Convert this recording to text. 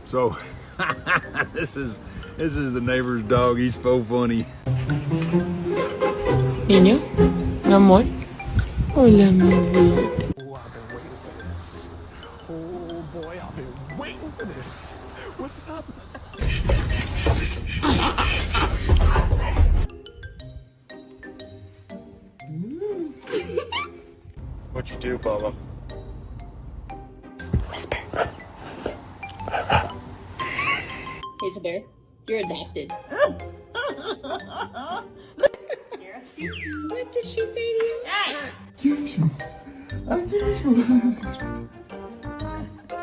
So, this is the neighbor's dog. He's so funny. Niño, mi amor. Hola, mi vida. Oh, I've been waiting for this. Oh boy, I've been waiting for this. What's up? What you do, Bubba? Whisper. Here's a bear. You're adopted. What did she say to you? Hey!